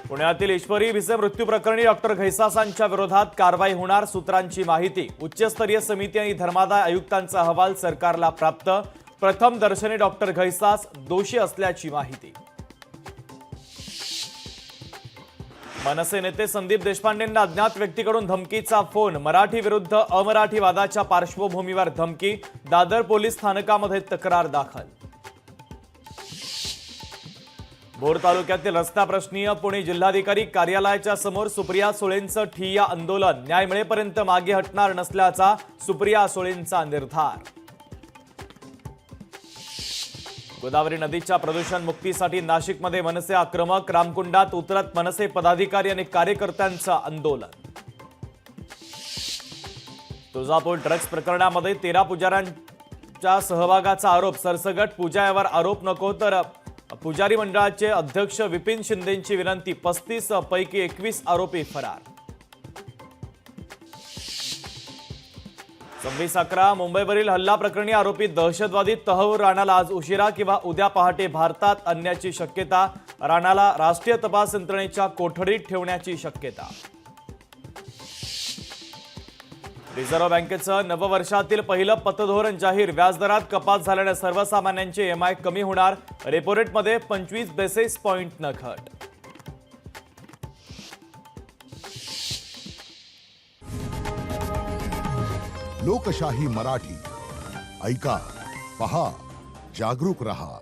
पुण्यातील ईश्वरी भिसे मृत्यू प्रकरणी डॉक्टर घैसासांच्या विरोधात कारवाई होणार, सूत्रांची माहिती। उच्चस्तरीय समिती आणि धर्मादाय आयुक्तांचा अहवाल सरकारला प्राप्त। प्रथम दर्शनी डॉक्टर घैसास दोषी असल्याची माहिती। मनसे नेते संदीप देशपांडेंना अज्ञात व्यक्तीकडून धमकीचा फोन। मराठी विरुद्ध अमराठी वादाच्या पार्श्वभूमीवर धमकी। दादर पोलीस स्थानकामध्ये तक्रार दाखल। भोर तालुक्यातील रस्ता प्रश्नीय पुणे जिल्हाधिकारी कार्यालयाच्या समोर सुप्रिया सुळेंचं ठिय्या आंदोलन। न्याय मिळेपर्यंत मागे हटणार नसल्याचा सुप्रिया सुळेंचा निर्धार। गोदावरी नदीच्या प्रदूषण मुक्तीसाठी नाशिकमध्ये मनसे आक्रमक। रामकुंडात उतरत मनसे पदाधिकारी आणि कार्यकर्त्यांचं आंदोलन। तुळजापूर ड्रग्ज प्रकरणामध्ये 13 पुजाऱ्यांच्या सहभागाचा आरोप। सरसगट पूजा यावर आरोप नको तर पुजारी मंडळाचे अध्यक्ष विपिन शिंदेंची विनंती। 35 पैकी 21 आरोपी फरार। 26/11 मुंबईवरील हल्ला प्रकरणी आरोपी दहशतवादी तहव्वूर राणाला आज उशिरा किंवा उद्या पहाटे भारतात आणण्याची शक्यता। राणाला राष्ट्रीय तपास यंत्रणेच्या कोठडीत ठेवण्याची शक्यता। रिझर्व्ह बँकेचं नववर्षातील पहिलं पतधोरण जाहीर। व्याजदरात कपात झाल्याने सर्वसामान्यांचे EMI कमी होणार। रेपो रेटमध्ये 25 बेसिस पॉइंटनं घट। लोकशाही मराठी ऐका, पहा, जागरूक रहा।